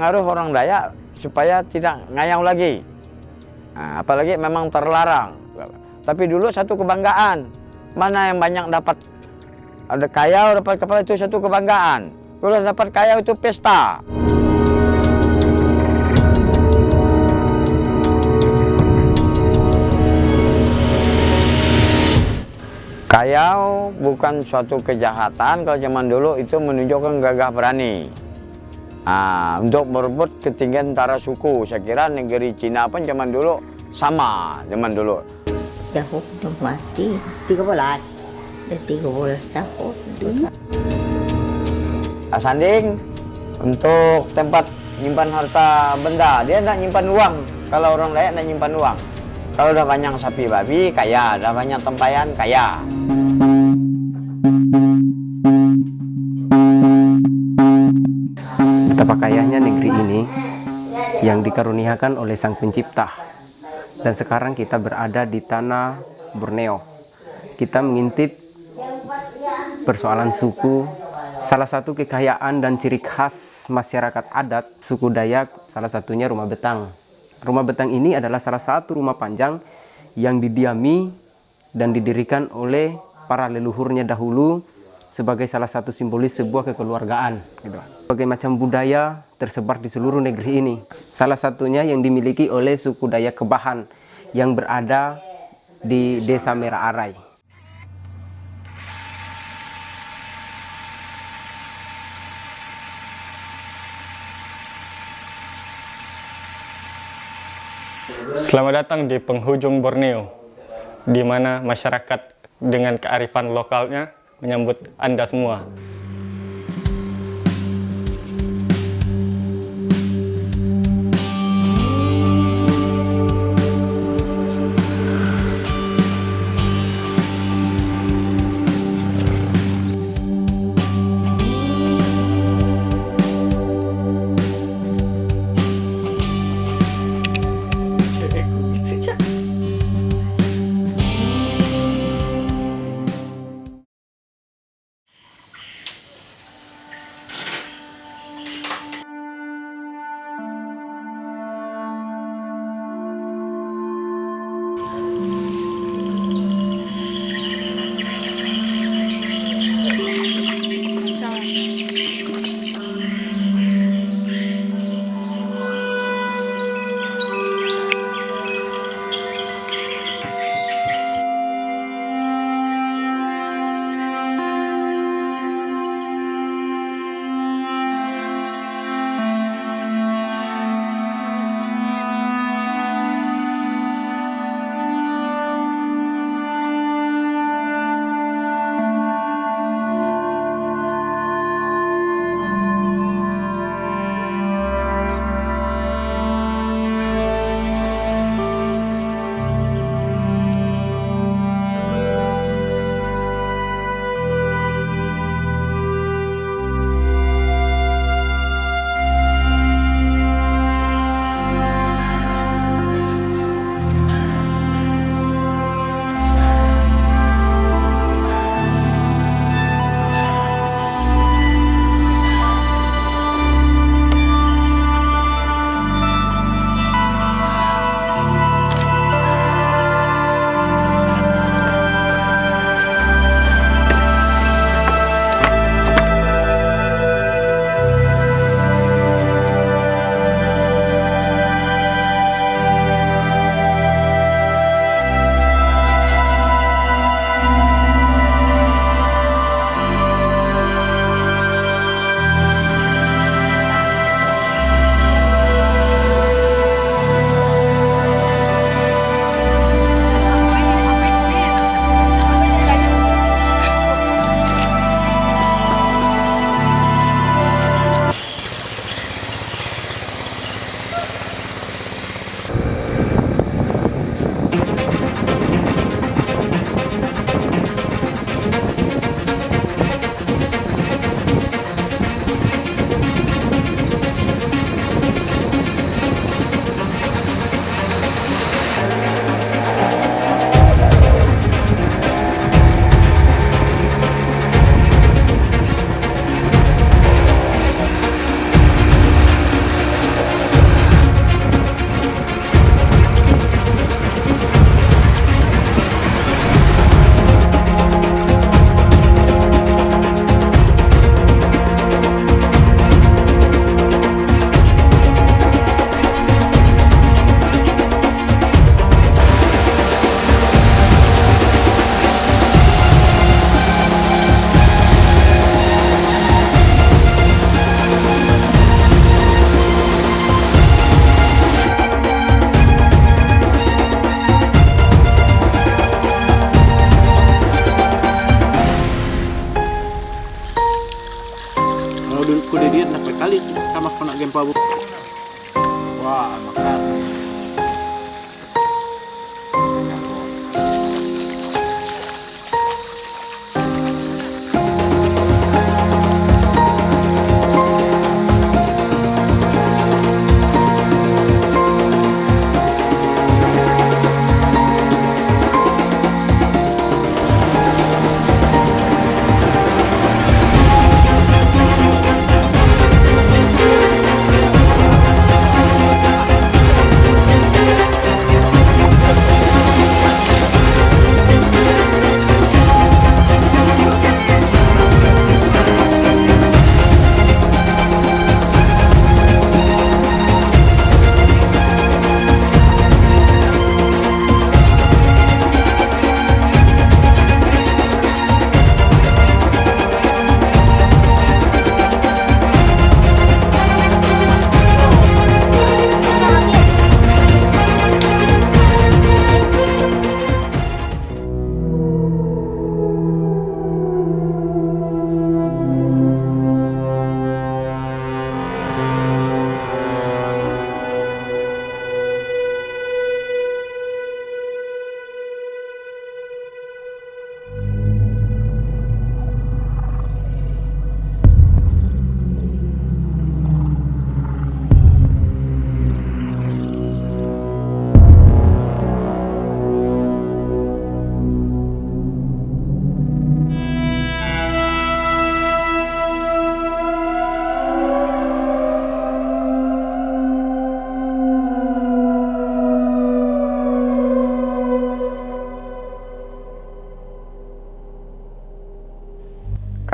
pengaruh orang Dayak supaya tidak ngayau lagi. Nah, apalagi memang terlarang. Tapi dulu satu kebanggaan. Mana yang banyak dapat, ada kayau dapat kepala, itu satu kebanggaan. Kalau dapat kayau itu pesta. Kayau bukan suatu kejahatan, kalau zaman dulu itu menunjukkan gagah berani. Untuk merebut ketinggian antara suku. Saya kira negeri Cina pun zaman dulu sama zaman dulu. Tahun udah mati 13. Udah 13 tahun. Sanding untuk tempat nyimpan harta benda, dia tidak nyimpan uang. Kalau orang Dayak tidak nyimpan uang. Kalau udah banyak sapi babi, kaya. Udah banyak tempayan, kaya. Betapa kayanya negeri ini yang dikaruniakan oleh Sang Pencipta. Dan sekarang kita berada di tanah Borneo. Kita mengintip persoalan suku. Salah satu kekayaan dan ciri khas masyarakat adat suku Dayak, salah satunya rumah betang. Rumah betang ini adalah salah satu rumah panjang yang didiami dan didirikan oleh para leluhurnya dahulu sebagai salah satu simbolis sebuah kekeluargaan. Berbagai macam budaya tersebar di seluruh negeri ini. Salah satunya yang dimiliki oleh suku Dayak Kebahan yang berada di Desa Merah Arai. Selamat datang di penghujung Borneo, di mana masyarakat dengan kearifan lokalnya menyambut Anda semua.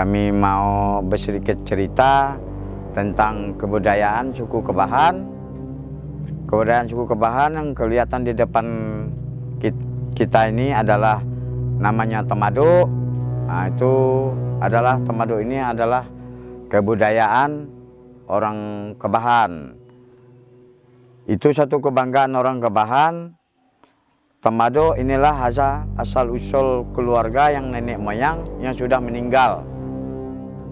Kami mau bersedikit cerita tentang kebudayaan suku Kebahan. Kebudayaan suku Kebahan yang kelihatan di depan kita ini adalah namanya Temado. Nah, itu adalah Temado ini adalah kebudayaan orang Kebahan. Itu satu kebanggaan orang Kebahan. Temado inilah asal usul keluarga yang nenek moyang yang sudah meninggal.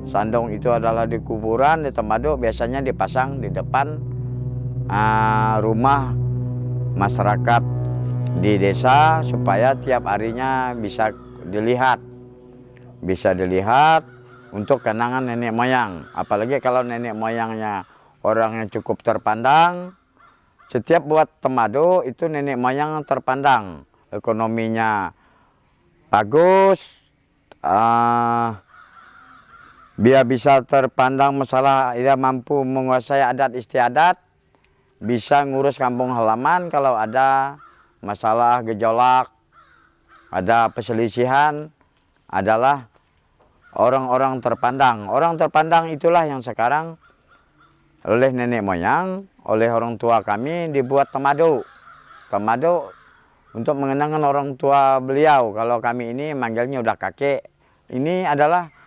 Sandong itu adalah di kuburan, di Temado biasanya dipasang di depan rumah masyarakat di desa supaya tiap harinya bisa dilihat untuk kenangan nenek moyang. Apalagi kalau nenek moyangnya orang yang cukup terpandang, setiap buat Temado itu nenek moyang terpandang, ekonominya bagus, biar bisa terpandang masalah dia mampu menguasai adat istiadat, bisa ngurus kampung halaman kalau ada masalah gejolak, ada perselisihan, adalah orang-orang terpandang. Orang terpandang itulah yang sekarang oleh nenek moyang, oleh orang tua kami dibuat Temado. Temado untuk mengenangkan orang tua beliau. Kalau kami ini manggilnya udah kakek. Ini adalah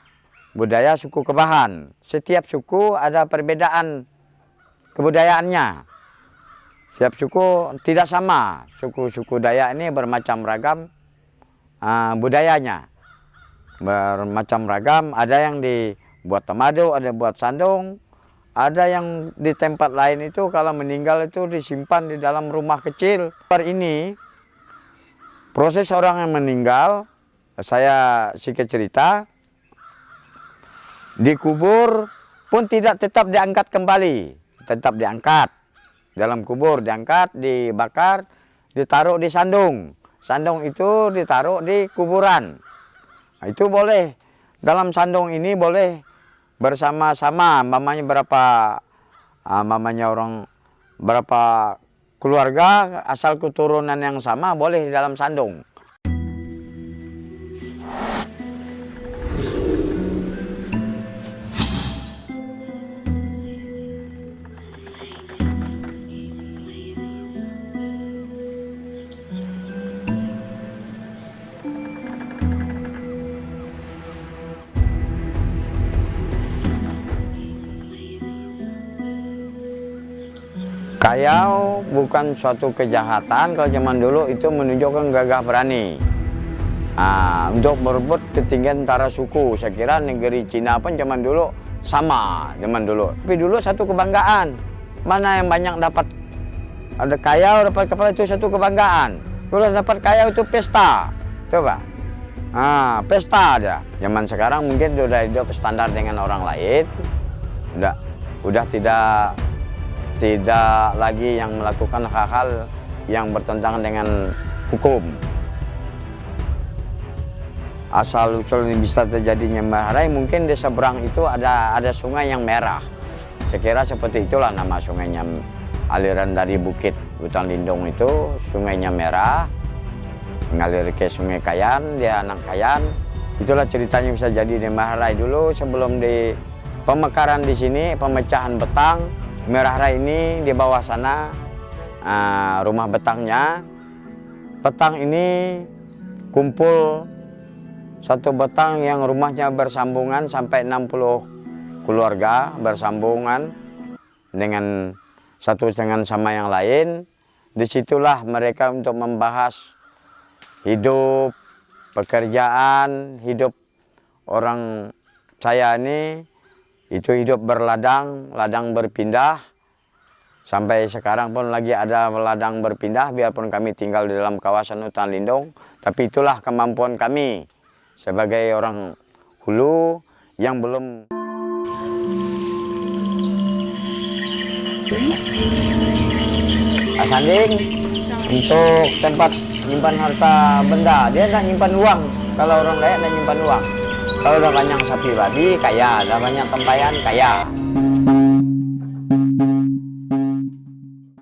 budaya suku Kebahan. Setiap suku ada perbedaan kebudayaannya. Setiap suku tidak sama. Suku-suku Dayak ini bermacam ragam budayanya. Bermacam ragam. Ada yang dibuat Temado, ada yang buat sandung. Ada yang di tempat lain itu kalau meninggal itu disimpan di dalam rumah kecil. Ini proses orang yang meninggal, saya sedikit cerita. Dikubur pun tidak tetap diangkat kembali, tetap diangkat dalam kubur, diangkat, dibakar, ditaruh di sandung. Sandung itu ditaruh di kuburan. Nah, itu boleh dalam sandung ini boleh bersama-sama, mamanya berapa keluarga asal keturunan yang sama boleh di dalam sandung. Kayau bukan suatu kejahatan, kalau zaman dulu itu menunjukkan gagah berani. Untuk berebut ketinggian antara suku. Saya kira negeri Cina pun zaman dulu sama, zaman dulu. Tapi dulu satu kebanggaan. Mana yang banyak dapat, ada kayau, dapat kepala itu satu kebanggaan. Kalau dapat kayau itu pesta, coba. Pesta aja. Zaman sekarang mungkin sudah hidup standar dengan orang lain. Udah tidak lagi yang melakukan hal-hal yang bertentangan dengan hukum. Asal usul bisa terjadinya merah, mungkin di seberang itu ada sungai yang merah. Saya kira seperti itulah nama sungainya. Aliran dari bukit hutan lindung itu sungainya merah, mengalir ke Sungai Kayan, dia anak Kayan. Itulah ceritanya bisa jadi di Meraharai dulu sebelum di pemekaran di sini, pemecahan betang. Meraharai ini di bawah sana rumah betangnya. Betang ini kumpul satu betang yang rumahnya bersambungan sampai 60 keluarga bersambungan dengan satu dengan sama yang lain. Disitulah mereka untuk membahas hidup, pekerjaan, hidup orang saya ini. Itu hidup berladang, ladang berpindah. Sampai sekarang pun lagi ada ladang berpindah, biarpun kami tinggal di dalam kawasan hutan lindung. Tapi itulah kemampuan kami sebagai orang hulu yang belum. Sanding untuk tempat nyimpan harta benda. Dia tidak nyimpan uang. Kalau orang Dayak tidak nyimpan uang. Kalau udah banyak sapi babi, kaya. Udah banyak tempayan, kaya.